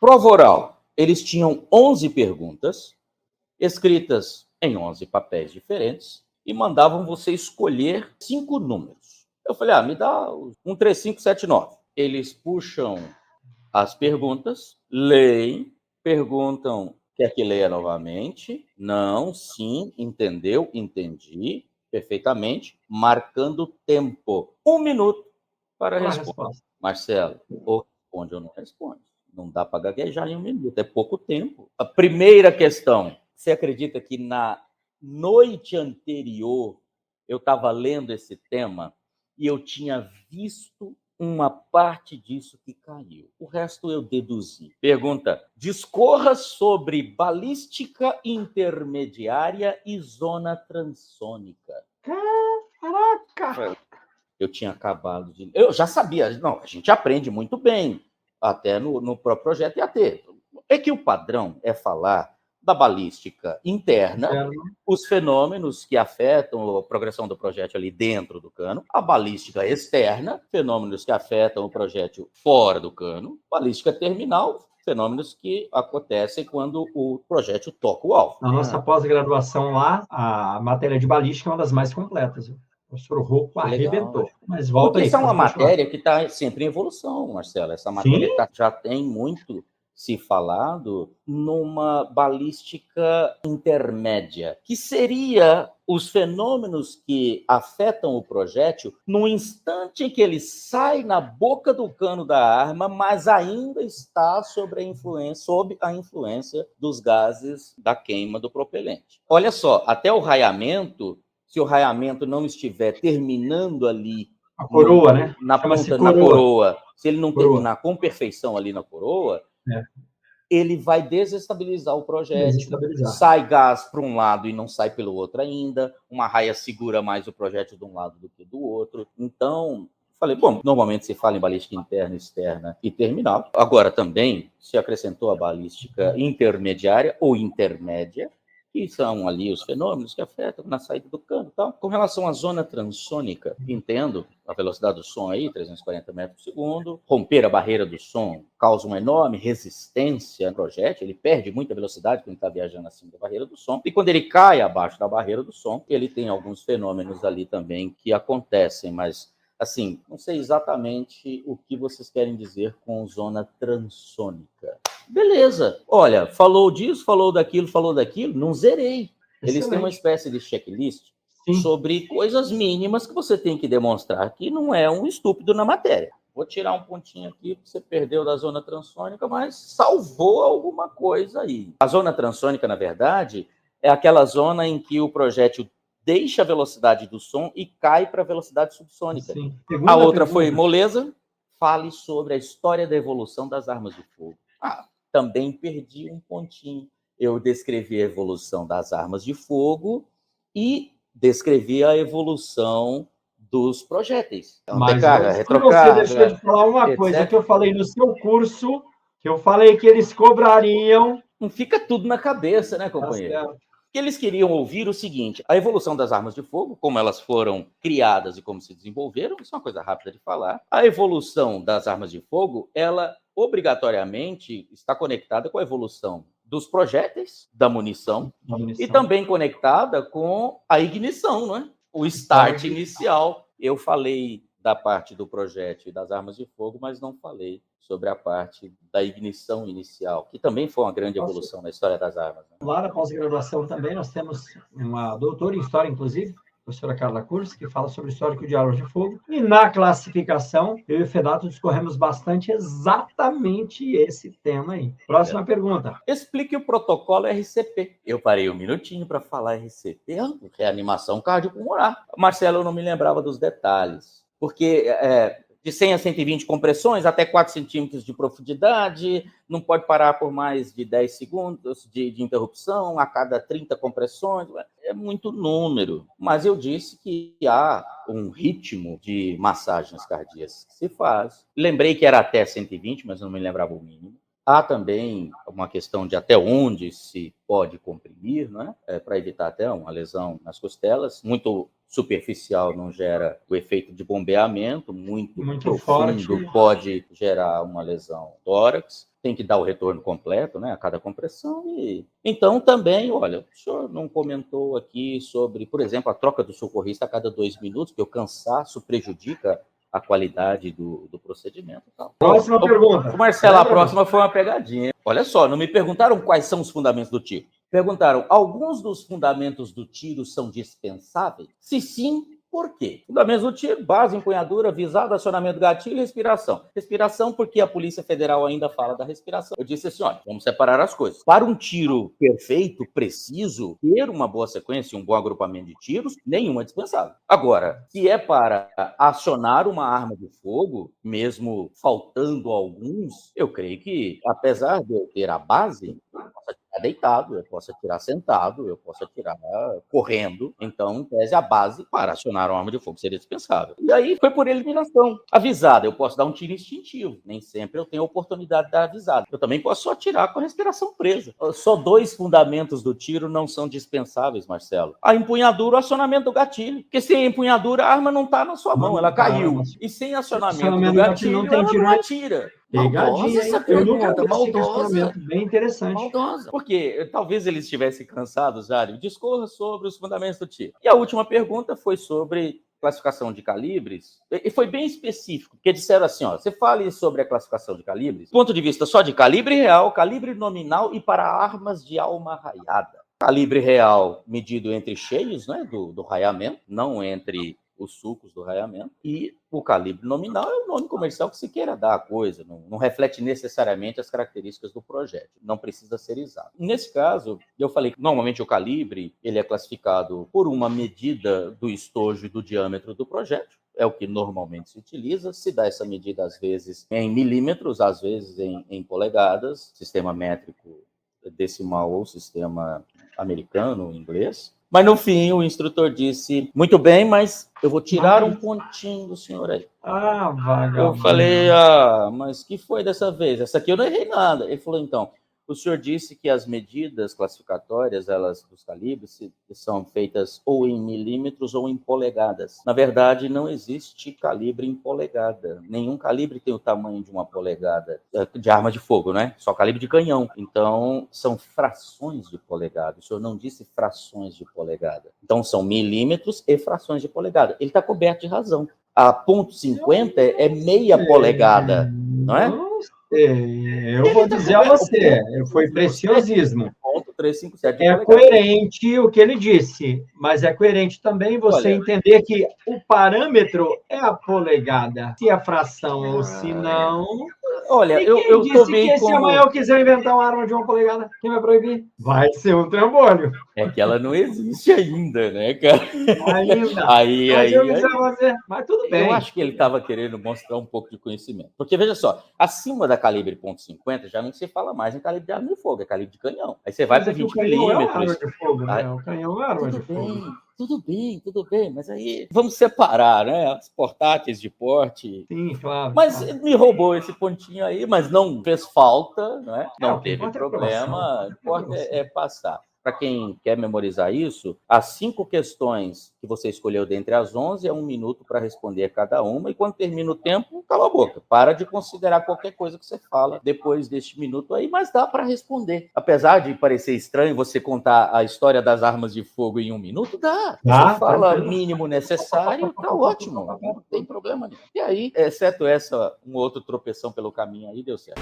Prova oral. Eles tinham 11 perguntas, escritas em 11 papéis diferentes, e mandavam você escolher 5 números. Eu falei, me dá 13579. Eles puxam as perguntas, leem, perguntam, quer que leia novamente? Não, sim, entendeu, entendi, perfeitamente, marcando tempo. 1 minuto para responder. Marcelo, ou responde ou não responde. Não dá para gaguejar em 1 minuto, é pouco tempo. A primeira questão, você acredita que na noite anterior eu estava lendo esse tema e eu tinha visto uma parte disso que caiu. O resto eu deduzi. Pergunta: discorra sobre balística intermediária e zona transônica. Caraca! Eu tinha acabado de... Eu já sabia. Não, a gente aprende muito bem, até no próprio projeto IAT. É que o padrão é falar da balística interna, os fenômenos que afetam a progressão do projétil ali dentro do cano, a balística externa, fenômenos que afetam o projétil fora do cano, balística terminal, fenômenos que acontecem quando o projétil toca o alvo. Na nossa pós-graduação lá, a matéria de balística é uma das mais completas. O professor Rocco arrebentou. Mas volta Porque aí. isso é uma matéria que está sempre em evolução, Marcelo. Essa matéria já tem muito se falado numa balística intermédia, que seria os fenômenos que afetam o projétil no instante em que ele sai na boca do cano da arma, mas ainda está sob a influência dos gases da queima do propelente. Olha só, até o raiamento, se o raiamento não estiver terminando ali a coroa, né? Na ponta, na coroa, se ele não terminar com perfeição ali na coroa, ele vai desestabilizar o projétil, sai gás para um lado e não sai pelo outro ainda, uma raia segura mais o projétil de um lado do que do outro. Então, falei, bom, normalmente se fala em balística interna, externa e terminal. Agora também se acrescentou a balística intermediária ou intermédia, que são ali os fenômenos que afetam na saída do cano e tal. Com relação à zona transônica, entendo a velocidade do som aí, 340 metros por segundo, romper a barreira do som causa uma enorme resistência no projétil, ele perde muita velocidade quando está viajando acima da barreira do som, e quando ele cai abaixo da barreira do som, ele tem alguns fenômenos ali também que acontecem, mas assim, não sei exatamente o que vocês querem dizer com zona transônica. Beleza. Olha, falou disso, falou daquilo, não zerei. Eles têm uma espécie de checklist sobre coisas mínimas que você tem que demonstrar que não é um estúpido na matéria. Vou tirar um pontinho aqui, porque você perdeu da zona transônica, mas salvou alguma coisa aí. A zona transônica, na verdade, é aquela zona em que o projétil deixa a velocidade do som e cai para a velocidade subsônica. A outra foi moleza. Fale sobre a história da evolução das armas de fogo. Também perdi um pontinho. Eu descrevi a evolução das armas de fogo e descrevi a evolução dos projéteis. Antecarga, retrocarga. Você deixou de falar uma coisa que eu falei no seu curso, que eu falei que eles cobrariam. Não fica tudo na cabeça, né, companheiro? Que eles queriam ouvir o seguinte: a evolução das armas de fogo, como elas foram criadas e como se desenvolveram, isso é uma coisa rápida de falar. A evolução das armas de fogo, ela obrigatoriamente está conectada com a evolução dos projéteis, da munição, e também conectada com a ignição, não é? O start inicial. Eu falei da parte do projétil e das armas de fogo, mas não falei sobre a parte da ignição inicial, que também foi uma grande evolução na história das armas. Né? Lá na pós-graduação também nós temos uma doutora em História, inclusive, a professora Carla Curso, que fala sobre o histórico de armas de fogo. E na classificação, eu e o Fedato discorremos bastante exatamente esse tema aí. Próxima pergunta. Explique o protocolo RCP. Eu parei um minutinho para falar RCP, reanimação cardiopulmonar. Marcelo, eu não me lembrava dos detalhes, porque de 100 a 120 compressões, até 4 centímetros de profundidade, não pode parar por mais de 10 segundos de interrupção, a cada 30 compressões, é muito número. Mas eu disse que há um ritmo de massagens cardíacas que se faz. Lembrei que era até 120, mas não me lembrava o mínimo. Há também uma questão de até onde se pode comprimir, né? Para evitar até uma lesão nas costelas. Muito superficial não gera o efeito de bombeamento, muito profundo forte. Pode gerar uma lesão tórax. Tem que dar o retorno completo, né, a cada compressão. E então também, olha, o senhor não comentou aqui sobre, por exemplo, a troca do socorrista a cada 2 minutos, que o cansaço prejudica a qualidade do procedimento. Tal. Próxima pergunta. Marcelo, a próxima foi uma pegadinha. Olha só, não me perguntaram quais são os fundamentos do tiro. Perguntaram, alguns dos fundamentos do tiro são dispensáveis? Se sim, por quê? Fundamentos do tiro, base, empunhadura, visado, acionamento do gatilho e respiração. Respiração porque a Polícia Federal ainda fala da respiração. Eu disse assim, olha, vamos separar as coisas. Para um tiro perfeito, preciso, ter uma boa sequência, um bom agrupamento de tiros, nenhuma é dispensável. Agora, se é para acionar uma arma de fogo, mesmo faltando alguns, eu creio que, apesar de eu ter a base, deitado, eu posso atirar sentado, eu posso atirar correndo. Então, em tese, a base para acionar uma arma de fogo seria dispensável. E aí foi por eliminação. Avisada, eu posso dar um tiro instintivo. Nem sempre eu tenho a oportunidade de dar avisada. Eu também posso só atirar com a respiração presa. Só 2 fundamentos do tiro não são dispensáveis, Marcelo. A empunhadura e o acionamento do gatilho. Porque sem a empunhadura, a arma não está na sua mão, ela caiu. E sem acionamento do gatilho, ela não atira. Pegadinha, eu nunca vi esse questionamento, bem interessante. Maldosa. Porque talvez eles estivessem cansados, Jário. Discorra sobre os fundamentos do tiro. E a última pergunta foi sobre classificação de calibres, e foi bem específico, porque disseram assim, ó, você fale sobre a classificação de calibres, do ponto de vista só de calibre real, calibre nominal e para armas de alma raiada. Calibre real medido entre cheios, né, do raiamento, não entre os sulcos do raiamento, e o calibre nominal é o nome comercial que se queira dar à coisa, não reflete necessariamente as características do projétil, não precisa ser exato. Nesse caso, eu falei que normalmente o calibre ele é classificado por uma medida do estojo e do diâmetro do projétil, é o que normalmente se utiliza, se dá essa medida às vezes em milímetros, às vezes em polegadas, sistema métrico decimal ou sistema americano, inglês. Mas, no fim, o instrutor disse, muito bem, mas eu vou tirar um pontinho do senhor aí. Ah, vagabundo. Eu falei, mas que foi dessa vez? Essa aqui eu não errei nada. Ele falou, então, o senhor disse que as medidas classificatórias, elas dos calibres, são feitas ou em milímetros ou em polegadas. Na verdade, não existe calibre em polegada. Nenhum calibre tem o tamanho de uma polegada de arma de fogo, né? Só calibre de canhão. Então, são frações de polegada. O senhor não disse frações de polegada. Então, são milímetros e frações de polegada. Ele está coberto de razão. A .50 é meia polegada, não é? Eu vou dizer a você, foi preciosismo. 357 é coerente o que ele disse, mas é coerente também você entender que o parâmetro é a polegada. Se a fração ou se não... Olha, eu disse que se amanhã eu quiser inventar uma arma de 1 polegada, quem vai proibir? Vai ser um trambolho. É que ela não existe ainda, né, cara? Ainda. Mas tudo bem. Eu acho que ele estava querendo mostrar um pouco de conhecimento. Porque, veja só, acima da calibre .50 já não se fala mais em calibre de arma de fogo, é calibre de canhão. Aí você vai para 20 milímetros. O canhão é arma de fogo. Tudo bem, mas aí vamos separar, né? As portáteis de porte. Sim, claro. Mas me roubou esse pontinho aí, mas não fez falta, né? Não teve problema. O importa é passar. Para quem quer memorizar isso, as 5 questões que você escolheu dentre as 11 é 1 minuto para responder cada uma, e quando termina o tempo, cala a boca. Para de considerar qualquer coisa que você fala depois deste minuto aí, mas dá para responder. Apesar de parecer estranho você contar a história das armas de fogo em 1 minuto, dá. Você fala o mínimo necessário, tá ótimo, não tem problema nenhum. E aí, exceto um outro tropeção pelo caminho aí, deu certo.